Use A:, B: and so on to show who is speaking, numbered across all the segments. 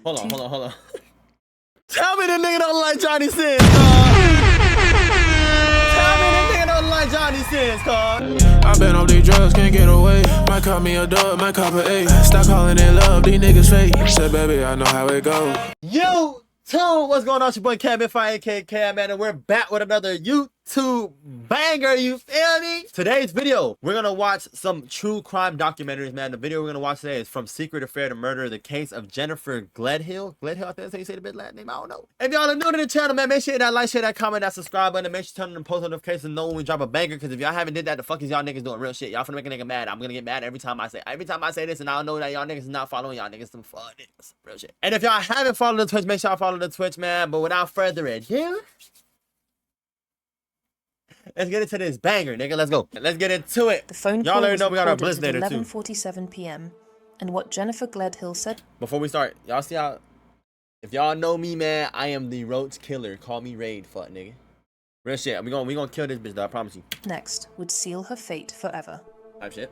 A: Hold on. Tell me the nigga don't like Johnny Sins, Tell me the nigga don't like Johnny Sins,
B: I've been off these drugs, can't get away. Might call me a dog, might cop an A. Stop calling it love, these niggas fake. Said, baby, I know how it go.
A: Yo, what's going on? It's your boy CamBeenFyee, aka man, and we're back with another YouTube banger, you feel me? Today's video, we're gonna watch some true crime documentaries, man. The video we're gonna watch today is From Secret Affair to Murder, the case of Jennifer Gledhill. I think that's how you say the bitch last name, I don't know. If y'all are new to the channel, man, make sure you hit that like, share that comment, that subscribe button, and make sure you turn on the post notifications to know when we drop a banger, because if y'all haven't did that, the fuck is y'all niggas doing real shit. Y'all finna make a nigga mad. I'm gonna get mad every time I say this, and I know that y'all niggas is not following y'all niggas some fuck niggas. Real shit. And if y'all haven't followed the Twitch, make sure y'all follow the Twitch, man. But without further ado, let's get into this banger, nigga. Let's go. Let's get into it.
C: The phone
A: y'all
C: call
A: already
C: was
A: know we got our
C: recorded
A: bliss
C: at
A: later too.
C: 11:47 p.m. and what Jennifer Gledhill said.
A: Before we start, y'all see how, if y'all know me, man, I am the roach killer. Call me Raid, fuck nigga. Real shit. We gonna kill this bitch, though, I promise you.
C: Next would seal her fate forever.
A: Type shit.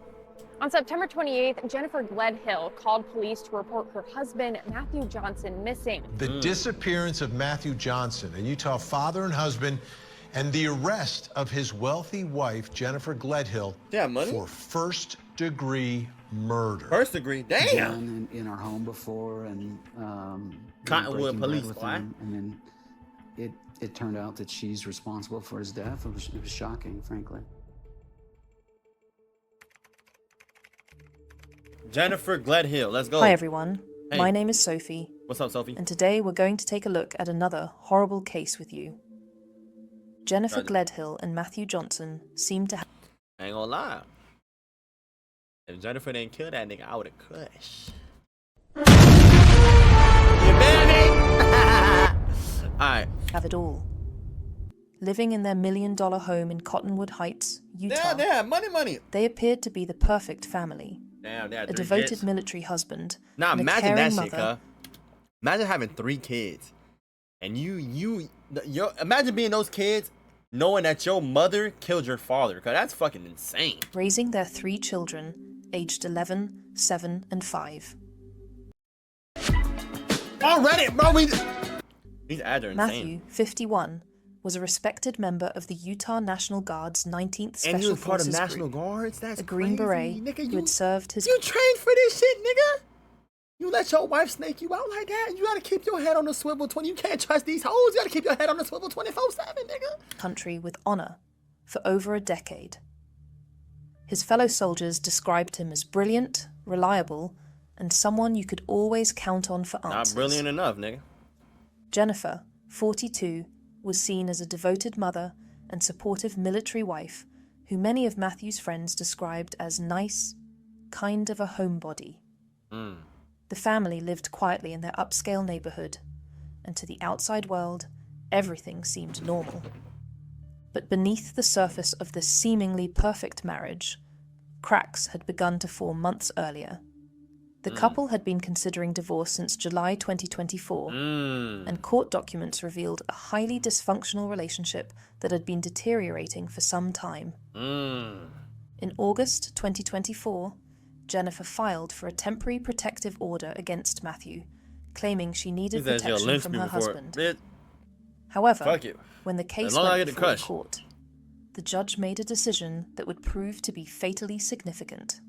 D: On September 28th, Jennifer Gledhill called police to report her husband, Matthew Johnson, missing.
E: The disappearance of Matthew Johnson, a Utah father and husband, and the arrest of his wealthy wife, Jennifer Gledhill, for first-degree murder.
A: First degree? Damn!
F: Been in our home before, and
A: Cottonwood police, why?
F: And then it turned out that she's responsible for his death. It was shocking, frankly.
A: Jennifer Gledhill, let's go.
C: Hi everyone,
A: Hey.
C: my name is Sophie.
A: What's up, Sophie?
C: And today we're going to take a look at another horrible case with you. Jennifer Gledhill and Matthew Johnson seem to have...
A: I ain't gonna lie. If Jennifer didn't kill that nigga, I would've crushed. You baby? Alright.
C: Have it all. Living in their $1 million home in Cottonwood Heights, Utah.
A: Damn, money.
C: They appeared to be the perfect family.
A: Damn,
C: A devoted military husband.
A: Nah,
C: and a
A: imagine
C: caring
A: that shit,
C: mother.
A: Imagine having 3 kids. And you imagine being those kids knowing that your mother killed your father, cause that's fucking insane.
C: Raising their 3 children, aged 11, 7, and 5.
A: Already, bro, these ads are insane.
C: Matthew, 51, was a respected member of the Utah National Guard's 19th Special
A: And he was part of
C: Forces
A: National
C: Group,
A: Guards? That's
C: a Green
A: crazy.
C: Beret
A: Nigga,
C: who had served his...
A: You trained for this shit, nigga? You let your wife snake you out like that? You gotta keep your head on the swivel 20. You can't trust these hoes. You gotta keep your head on the swivel 24/7, nigga.
C: country with honor for over a decade. His fellow soldiers described him as brilliant, reliable, and someone you could always count on for answers.
A: Not brilliant enough, nigga.
C: Jennifer, 42, was seen as a devoted mother and supportive military wife who many of Matthew's friends described as nice, kind of a homebody. The family lived quietly in their upscale neighborhood, and to the outside world, everything seemed normal. But beneath the surface of this seemingly perfect marriage, cracks had begun to form months earlier. The couple had been considering divorce since July 2024, and court documents revealed a highly dysfunctional relationship that had been deteriorating for some time. In August 2024, Jennifer filed for a temporary protective order against Matthew, claiming she needed protection from her husband. However, when the case went before court, the judge made a decision that would prove to be fatally significant.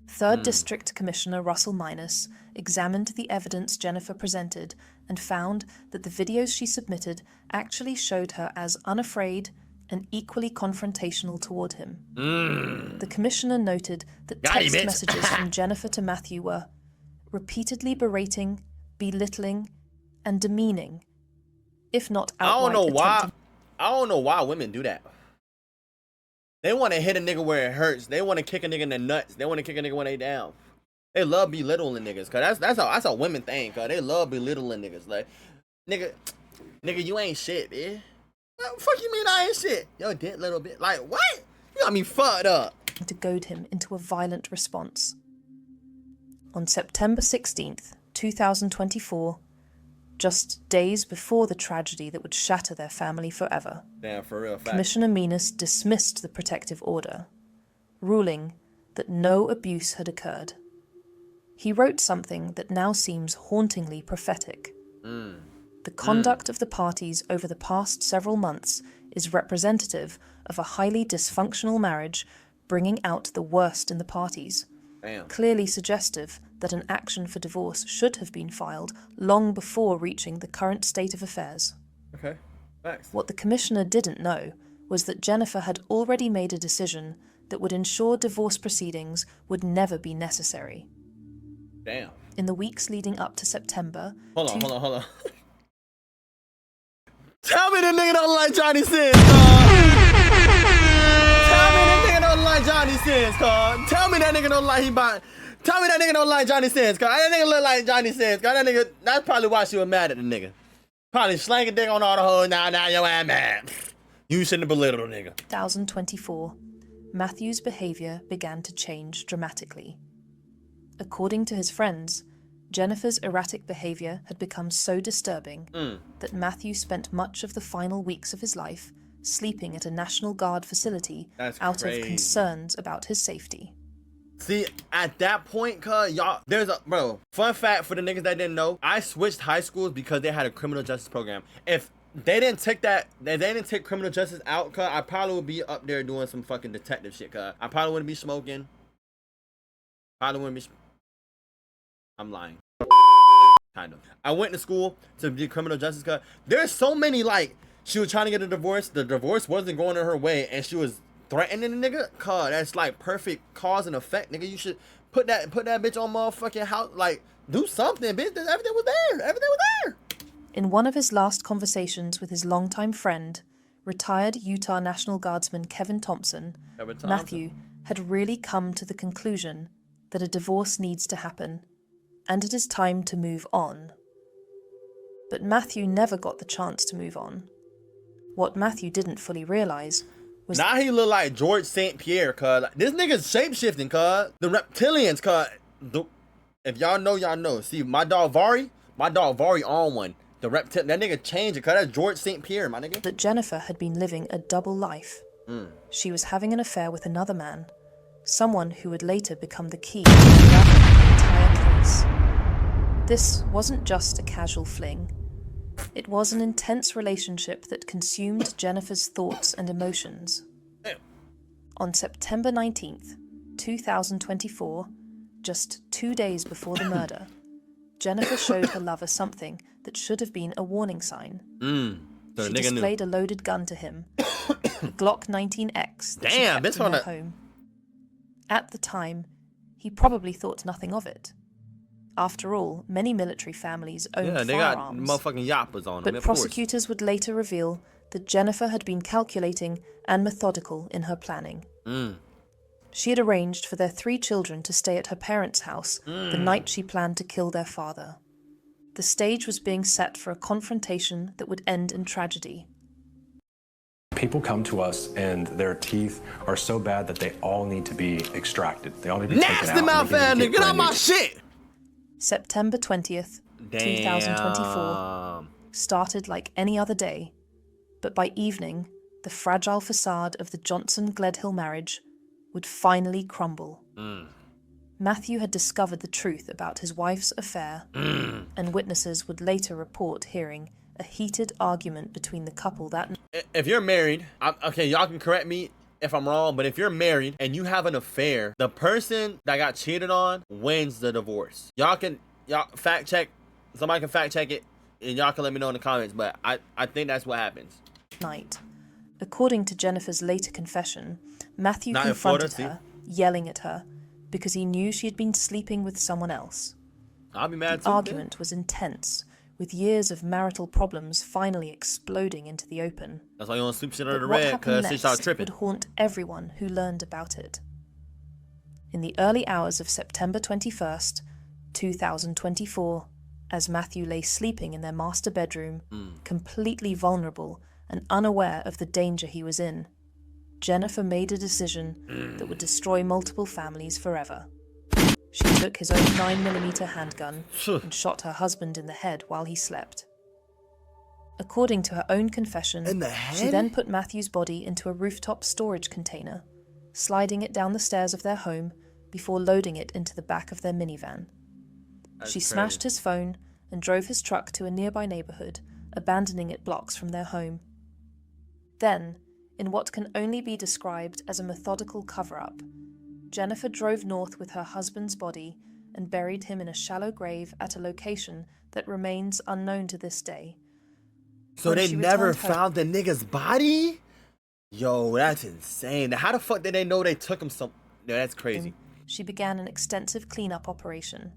C: 3rd District Commissioner Russell Minus examined the evidence Jennifer presented and found that the videos she submitted actually showed her as unafraid and equally confrontational toward him. The commissioner noted that text messages from Jennifer to Matthew were repeatedly berating, belittling, and demeaning, if not outright attempting.
A: I don't know why women do that. They want to hit a nigga where it hurts. They want to kick a nigga in the nuts. They want to kick a nigga when they down. They love belittling niggas, cause that's a women thing, cause they love belittling niggas. Like, nigga, you ain't shit, man. What the fuck you mean I ain't shit? Yo, dead little bit. Like, what? You got me fucked up.
C: To goad him into a violent response. On September 16th, 2024, just days before the tragedy that would shatter their family forever,
A: damn, for real, fact.
C: Commissioner Minus dismissed the protective order, ruling that no abuse had occurred. He wrote something that now seems hauntingly prophetic. The conduct of the parties over the past several months is representative of a highly dysfunctional marriage, bringing out the worst in the parties. Clearly suggestive that an action for divorce should have been filed long before reaching the current state of affairs.
A: Okay, thanks.
C: What the commissioner didn't know was that Jennifer had already made a decision that would ensure divorce proceedings would never be necessary.
A: Damn.
C: In the weeks leading up to September...
A: Hold on. Tell me the nigga don't like Johnny Sins, dog. Tell me that nigga don't like Johnny Sins, dog. Tell me that nigga don't like Tell me that nigga don't like Johnny Sins, cause that nigga look like Johnny Sins, cause that nigga, that's probably why she was mad at the nigga. Probably slanging dick on all the hoes, now your ass mad. You shouldn't have belittled a nigga.
C: 2024, Matthew's behavior began to change dramatically. According to his friends, Jennifer's erratic behavior had become so disturbing that Matthew spent much of the final weeks of his life sleeping at a National Guard facility out of concerns about his safety.
A: See, at that point, cuz, y'all, fun fact for the niggas that didn't know, I switched high schools because they had a criminal justice program. If they didn't take criminal justice out, cuz, I probably would be up there doing some fucking detective shit, cuz. I probably wouldn't be smoking. I'm lying. Kind of. I went to school to be criminal justice, cuz there's so many, like, she was trying to get a divorce, the divorce wasn't going in her way, and she was threatening the nigga. Cuz, that's like perfect cause and effect, nigga. You should put that bitch on motherfucking house, like, do something, bitch. Everything was there.
C: In one of his last conversations with his longtime friend, retired Utah National Guardsman Kevin Thompson, Matthew had really come to the conclusion that a divorce needs to happen, and it is time to move on. But Matthew never got the chance to move on. What Matthew didn't fully realize was...
A: Now he look like George St. Pierre, cuz. This nigga's shape-shifting, cuz. The reptilians, cuz. If y'all know, y'all know. See, my dog Vari on one. That nigga changed it, cuz. That's George St. Pierre, my nigga.
C: That Jennifer had been living a double life. She was having an affair with another man, someone who would later become the key to the entire case. This wasn't just a casual fling. It was an intense relationship that consumed Jennifer's thoughts and emotions. On September 19th, 2024, just 2 days before the murder, Jennifer showed her lover something that should have been a warning sign. She displayed a loaded gun to him, a Glock 19X that she kept in her home. At the time, he probably thought nothing of it. After all, many military families own firearms.
A: Yeah, they got motherfucking yappas on them.
C: But prosecutors would later reveal that Jennifer had been calculating and methodical in her planning. She had arranged for their 3 children to stay at her parents' house the night she planned to kill their father. The stage was being set for a confrontation that would end in tragedy.
G: People come to us and their teeth are so bad that they all need to be extracted. They all need to be taken out.
A: Nasty mouth, get out my shit!
C: September 20th, 2024 started like any other day, but by evening, the fragile facade of the Johnson-Gledhill marriage would finally crumble. Matthew had discovered the truth about his wife's affair, and witnesses would later report hearing a heated argument between the couple that...
A: If you're married, okay, y'all can correct me if I'm wrong, but if you're married and you have an affair, the person that got cheated on wins the divorce. Y'all fact check, somebody can fact check it, and y'all can let me know in the comments, but I think that's what happens.
C: Night. According to Jennifer's later confession, Matthew confronted her, yelling at her, because he knew she had been sleeping with someone else.
A: I'll be mad too.
C: The argument was intense, with years of marital problems finally exploding into the open.
A: That's why you don't sweep shit under the rug, cuz she started tripping.
C: Would haunt everyone who learned about it. In the early hours of September 21st, 2024, as Matthew lay sleeping in their master bedroom, completely vulnerable and unaware of the danger he was in, Jennifer made a decision that would destroy multiple families forever. She took his own 9mm handgun and shot her husband in the head while he slept. According to her own confession, she then put Matthew's body into a rooftop storage container, sliding it down the stairs of their home before loading it into the back of their minivan. She smashed his phone and drove his truck to a nearby neighborhood, abandoning it blocks from their home. Then, in what can only be described as a methodical cover-up, Jennifer drove north with her husband's body and buried him in a shallow grave at a location that remains unknown to this day.
A: So they never found the nigga's body? Yo, that's insane. How the fuck did they know they took him some... No, that's crazy.
C: She began an extensive cleanup operation.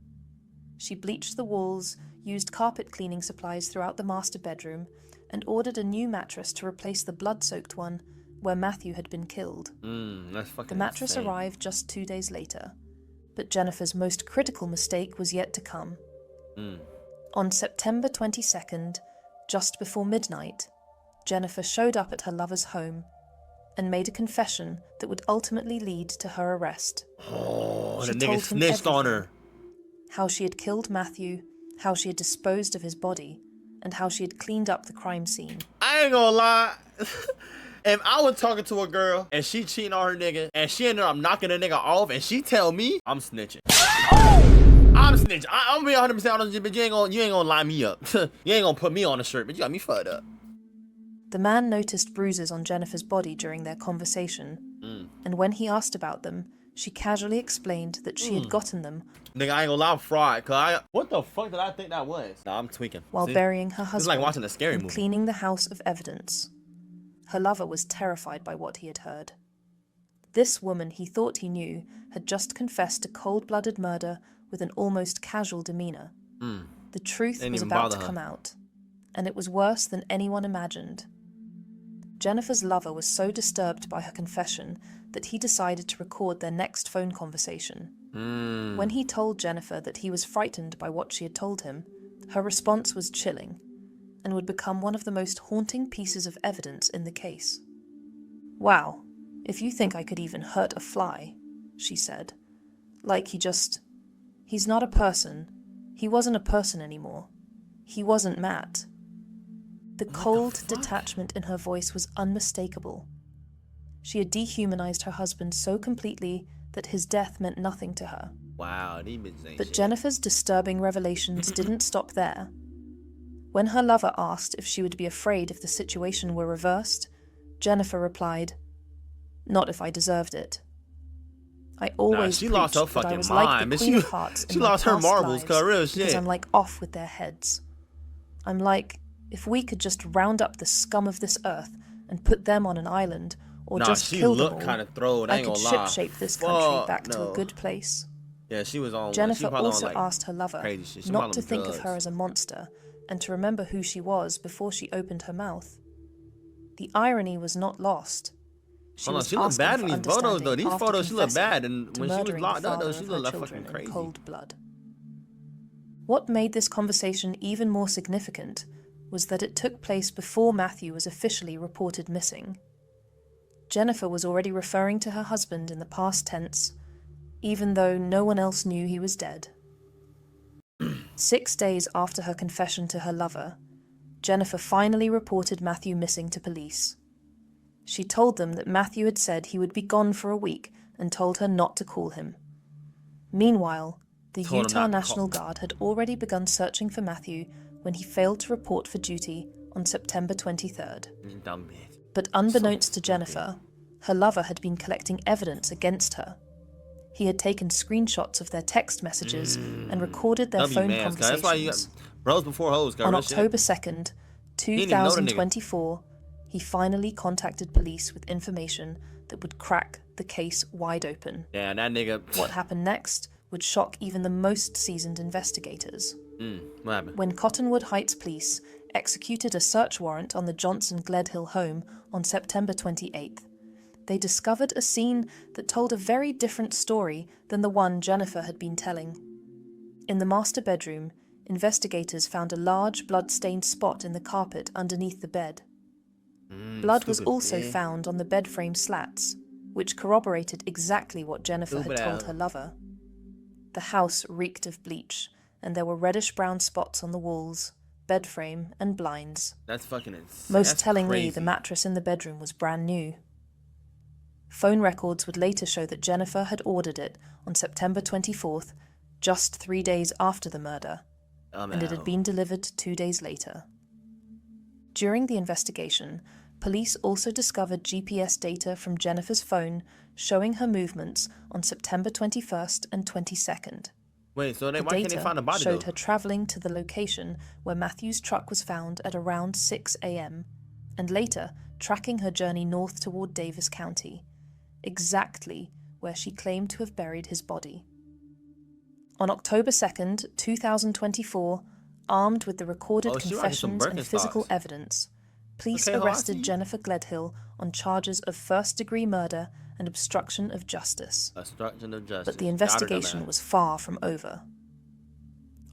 C: She bleached the walls, used carpet cleaning supplies throughout the master bedroom, and ordered a new mattress to replace the blood-soaked one where Matthew had been killed.
A: That's fucking
C: The mattress
A: insane.
C: arrived just 2 days later, but Jennifer's most critical mistake was yet to come. On September 22nd, just before midnight, Jennifer showed up at her lover's home and made a confession that would ultimately lead to her arrest.
A: Oh,
C: She
A: the nigga
C: told him
A: snitched on her.
C: how she had killed Matthew, how she had disposed of his body, and how she had cleaned up the crime scene.
A: I ain't gonna lie. If I was talking to a girl and she cheating on her nigga and she ended up knocking the nigga off and she tell me, I'm snitching. I'm snitching. I'm gonna be 100% honest, but you ain't gonna line me up. You ain't gonna put me on a shirt, but you got me fucked up.
C: The man noticed bruises on Jennifer's body during their conversation, and when he asked about them, she casually explained that she had gotten them
A: Nigga, I ain't gonna lie, I'm fried. What the fuck did I think that was? Nah, I'm tweaking.
C: while
A: See?
C: burying her husband
A: It's like watching a scary
C: and
A: movie.
C: cleaning the house of evidence. Her lover was terrified by what he had heard. This woman he thought he knew had just confessed to cold-blooded murder with an almost casual demeanor. The truth
A: Didn't
C: was
A: even
C: about
A: bother
C: to
A: her.
C: come out, and it was worse than anyone imagined. Jennifer's lover was so disturbed by her confession that he decided to record their next phone conversation. When he told Jennifer that he was frightened by what she had told him, her response was chilling and would become one of the most haunting pieces of evidence in the case. "Wow, if you think I could even hurt a fly," she said. "Like he's not a person. He wasn't a person anymore. He wasn't Matt." The cold detachment in her voice was unmistakable. She had dehumanized her husband so completely that his death meant nothing to her.
A: Wow, these bitches ain't
C: But
A: shit.
C: Jennifer's disturbing revelations didn't stop there. When her lover asked if she would be afraid if the situation were reversed, Jennifer replied, "Not if I deserved it. I always
A: she lost her
C: preached that I
A: fucking
C: was like
A: mind,
C: the
A: man.
C: Queen
A: She-
C: of Hearts in
A: she
C: my
A: lost her
C: past
A: marbles,
C: lives,
A: cuz, real
C: because
A: shit.
C: I'm like off with their heads. I'm like, if we could just round up the scum of this earth and put them on an island, or
A: Nah,
C: just
A: she
C: kill them
A: looked
C: all,
A: kinda throwed, I
C: I
A: ain't
C: could
A: gonna lie.
C: shipshape this country
A: Fuck
C: back to
A: no.
C: a good place."
A: Yeah, she was on.
C: Jennifer
A: she probably
C: also
A: on, like,
C: asked her lover
A: crazy shit. She
C: not
A: probably
C: to
A: on
C: think
A: drugs.
C: of her as a monster and to remember who she was before she opened her mouth. The irony was not lost.
A: Hold on,
C: was
A: she looked
C: asking
A: bad
C: for
A: in these photos though.
C: understanding
A: These
C: after
A: photos, she looked
C: confessing
A: bad, and
C: to
A: when she was
C: murdering the
A: locked up though,
C: father
A: she
C: of her
A: looked like
C: children
A: fucking
C: in
A: crazy.
C: cold blood. What made this conversation even more significant was that it took place before Matthew was officially reported missing. Jennifer was already referring to her husband in the past tense, even though no one else knew he was dead. 6 days after her confession to her lover, Jennifer finally reported Matthew missing to police. She told them that Matthew had said he would be gone for a week and told her not to call him. Meanwhile, the
A: Told him
C: Utah
A: not to
C: National
A: call.
C: Guard had already begun searching for Matthew when he failed to report for duty on September 23rd.
A: Dumb bitch.
C: But unbeknownst to Jennifer, her lover had been collecting evidence against her. He had taken screenshots of their text messages and recorded their phone
A: man, that's why you got
C: conversations.
A: bros before hoes,
C: On
A: real shit.
C: October 2nd,
A: even know the nigga.
C: 2024, he finally contacted police with information that would crack the case wide open.
A: Yeah, that nigga.
C: What happened next would shock even the most seasoned investigators.
A: What happened?
C: When Cottonwood Heights Police executed a search warrant on the Johnson-Gledhill home on September 28th, they discovered a scene that told a very different story than the one Jennifer had been telling. In the master bedroom, investigators found a large blood-stained spot in the carpet underneath the bed. Blood was also found on the bed frame slats, which corroborated exactly what Jennifer had told her lover. The house reeked of bleach, and there were reddish-brown spots on the walls, bed frame, and blinds.
A: That's fucking insane.
C: Most
A: That's
C: tellingly,
A: crazy.
C: the mattress in the bedroom was brand new. Phone records would later show that Jennifer had ordered it on September 24th just 3 days after the murder, and it had
A: Oh.
C: been delivered 2 days later. During the investigation, police also discovered GPS data from Jennifer's phone showing her movements on September 21st and 22nd.
A: Wait, so
C: The
A: why can't they
C: data
A: find the body
C: showed
A: though?
C: her travelling to the location where Matthew's truck was found at around 6 a.m. and later tracking her journey north toward Davis County, exactly where she claimed to have buried his body. On October 2nd, 2024, armed with the recorded
A: she rocking some
C: confessions and physical
A: Birkenstocks.
C: evidence, police
A: Okay, ho, I see
C: arrested
A: you.
C: Jennifer Gledhill on charges of first-degree murder and obstruction of justice.
A: Obstruction of justice.
C: But the
A: Got her,
C: investigation
A: dumbass.
C: was far from over.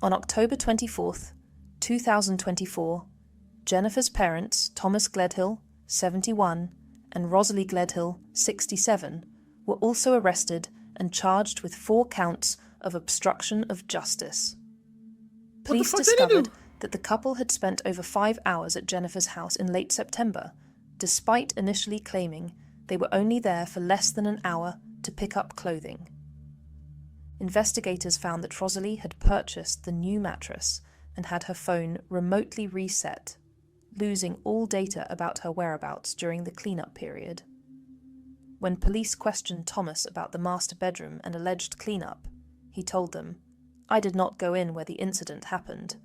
C: On October 24th, 2024, Jennifer's parents, Thomas Gledhill, 71, and Rosalie Gledhill, 67, were also arrested and charged with 4 counts of obstruction of justice. Police
A: fuck did they do?
C: discovered that the couple had spent over 5 hours at Jennifer's house in late September, despite initially claiming they were only there for less than an hour to pick up clothing. Investigators found that Rosalie had purchased the new mattress and had her phone remotely reset, losing all data about her whereabouts during the cleanup period. When police questioned Thomas about the master bedroom and alleged cleanup, he told them, "I did not go in where the incident happened,"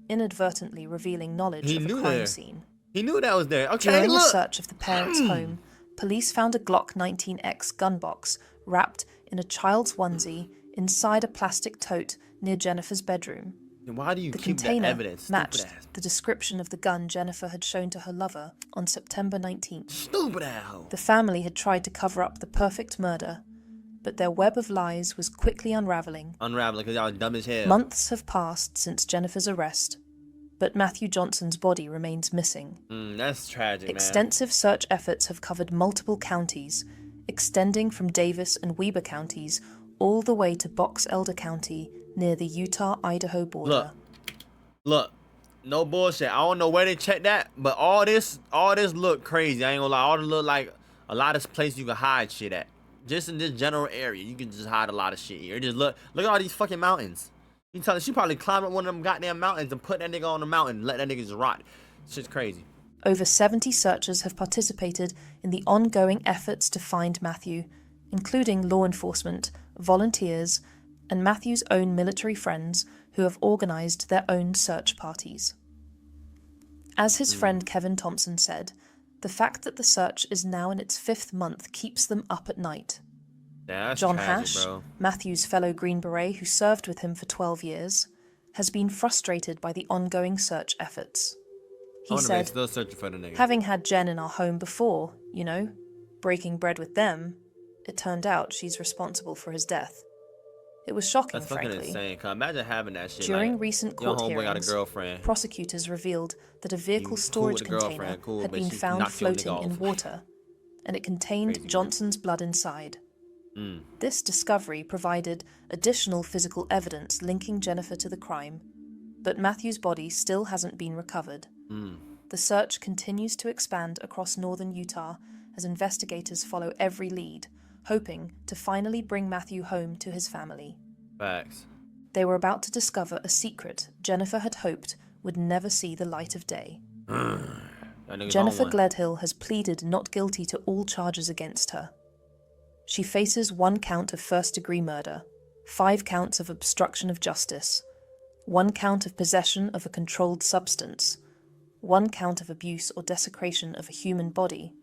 C: inadvertently revealing knowledge
A: He
C: of a
A: knew
C: crime
A: there.
C: scene.
A: He knew that was there. Okay,
C: During the
A: look.
C: search of the parents' home, police found a Glock 19X gun box wrapped in a child's onesie inside a plastic tote near Jennifer's bedroom.
A: Then why do you
C: The
A: keep that
C: container
A: evidence?
C: matched
A: Stupid ass.
C: the description of the gun Jennifer had shown to her lover on September 19th.
A: Stupid ass hoe.
C: The family had tried to cover up the perfect murder, but their web of lies was quickly unraveling.
A: Unraveling because y'all dumb as hell.
C: Months have passed since Jennifer's arrest, but Matthew Johnson's body remains missing.
A: That's tragic, man.
C: Extensive search efforts have covered multiple counties, extending from Davis and Weber counties all the way to Box Elder County near the Utah-Idaho border.
A: Look, no bullshit. I don't know where they checked that, but all this look crazy. I ain't gonna lie. All this look like a lot of places you can hide shit at. Just in this general area, you can just hide a lot of shit here. Just look at all these fucking mountains. You tell her she probably climbed up one of them goddamn mountains and put that nigga on the mountain and let that nigga just rot. Shit's crazy.
C: Over 70 searchers have participated in the ongoing efforts to find Matthew, including law enforcement, volunteers, and Matthew's own military friends who have organised their own search parties. As his friend Kevin Thompson said, the fact that the search is now in its 5th month keeps them up at night.
A: Yeah, that's
C: John
A: tragic,
C: Hash,
A: bro.
C: Matthew's fellow Green Beret who served with him for 12 years, has been frustrated by the ongoing search efforts. He said,
A: Still searching for the nigga.
C: "Having had Jen in our home before, you know, breaking bread with them, it turned out she's responsible for his death. It was shocking,
A: That's fucking
C: frankly."
A: insane. Cause imagine having that shit.
C: During
A: like,
C: recent
A: your
C: court
A: homeboy got a
C: hearings,
A: girlfriend.
C: prosecutors revealed that a vehicle
A: cool
C: storage
A: with the
C: container
A: girlfriend, cool,
C: had
A: but
C: been
A: she
C: found
A: knocked your nigga
C: floating in
A: off.
C: water, and it contained
A: Crazy, man.
C: Johnson's blood inside. This discovery provided additional physical evidence linking Jennifer to the crime, but Matthew's body still hasn't been recovered. The search continues to expand across northern Utah as investigators follow every lead, hoping to finally bring Matthew home to his family.
A: Facts.
C: They were about to discover a secret Jennifer had hoped would never see the light of day.
A: That nigga's
C: Jennifer
A: on one.
C: Gledhill has pleaded not guilty to all charges against her. She faces 1 count of first-degree murder, 5 counts of obstruction of justice, 1 count of possession of a controlled substance, 1 count of abuse or desecration of a human body,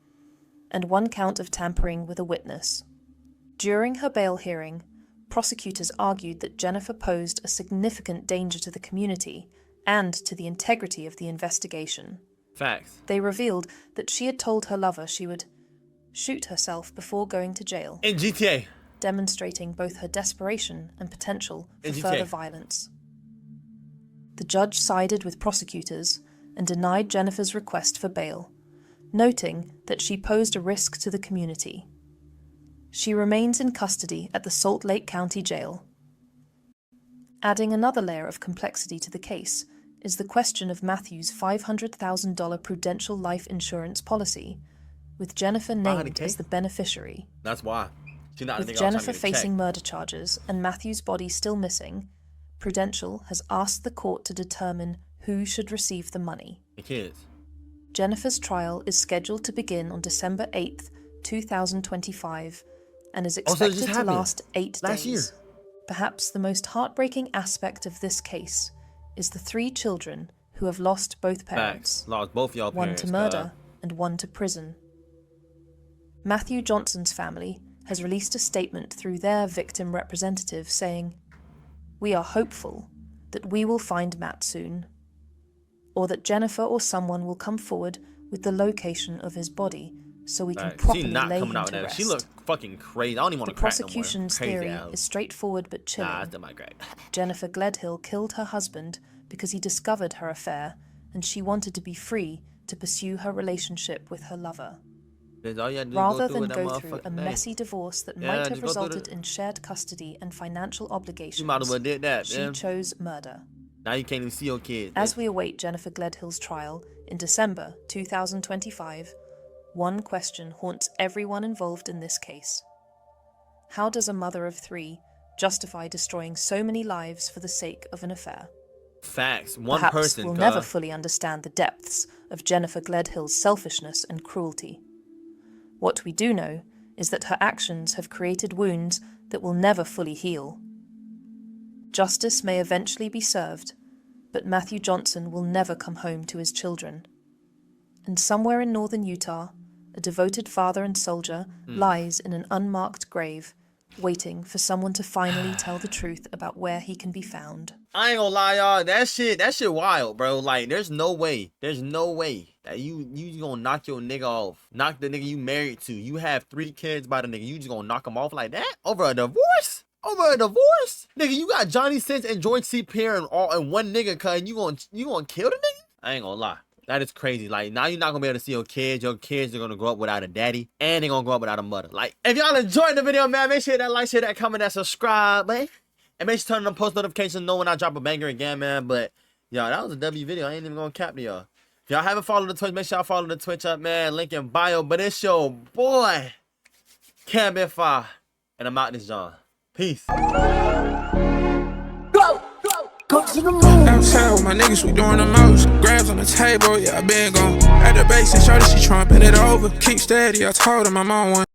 C: and 1 count of tampering with a witness. During her bail hearing, prosecutors argued that Jennifer posed a significant danger to the community and to the integrity of the investigation.
A: Facts.
C: They revealed that she had told her lover she would shoot herself before going to jail,
A: In GTA.
C: demonstrating both her desperation and potential for
A: In GTA.
C: further violence. The judge sided with prosecutors and denied Jennifer's request for bail, noting that she posed a risk to the community. She remains in custody at the Salt Lake County Jail. Adding another layer of complexity to the case is the question of Matthew's $500,000 prudential life insurance policy, with Jennifer named
A: 500K?
C: as the beneficiary.
A: That's why.
C: With Jennifer facing murder charges and Matthew's body still missing, Prudential has asked the court to determine who should receive the money.
A: The kids.
C: Jennifer's trial is scheduled to begin on December 8th, 2025, and is expected to last 8 days.
A: Year.
C: Perhaps the most heartbreaking aspect of this case is the 3 children who have lost both parents.
A: Lost both y'all parents.
C: One to murder and one to prison. Matthew Johnson's family has released a statement through their victim representative saying, "We are hopeful that we will find Matt soon, or that Jennifer or someone will come forward with the location of his body so we can properly lay him to rest."
A: She looked fucking crazy. I don't even want to crack no more.
C: The prosecution's theory is straightforward but chilling. Jennifer Gledhill killed her husband because he discovered her affair and she wanted to be free to pursue her relationship with her lover. Rather than go through a messy divorce that might have resulted in shared custody and financial obligations, she chose murder.
A: Now you can't even see your kids.
C: As we await Jennifer Gledhill's trial in December 2025, one question haunts everyone involved in this case. How does a mother of 3 justify destroying so many lives for the sake of an affair?
A: Facts. One
C: Perhaps
A: person.
C: We'll never fully understand the depths of Jennifer Gledhill's selfishness and cruelty. What we do know is that her actions have created wounds that will never fully heal. Justice may eventually be served, but Matthew Johnson will never come home to his children. And somewhere in northern Utah, a devoted father and soldier lies in an unmarked grave, waiting for someone to finally tell the truth about where he can be found.
A: I ain't gonna lie, y'all. That shit wild, bro. Like, there's no way that you gonna knock your nigga off. Knock the nigga you married to. You have 3 kids by the nigga. You just gonna knock him off like that? Over a divorce? Over a divorce? Nigga, you got Johnny Sins and George C. Pierre and one nigga, cuz you gonna kill the nigga? I ain't gonna lie. That is crazy. Like, now you're not gonna be able to see your kids. Your kids are gonna grow up without a daddy, and they're gonna grow up without a mother. Like, if y'all enjoyed the video, man, make sure that like, share that, comment, that, subscribe, man. And make sure to turn on post notifications, know when I drop a banger again, man. But, y'all, that was a W video. I ain't even gonna cap to y'all. If y'all haven't followed the Twitch, make sure y'all follow the Twitch up, man. Link in bio. But it's your boy, CamBeenFyee. And I'm out this John. Peace.
B: Go to the moon. Outside with my niggas, we doing the most. Grabs on the table, yeah, I been gone. At the base, and shorty, she trumping it over. Keep steady, I told him I'm on one.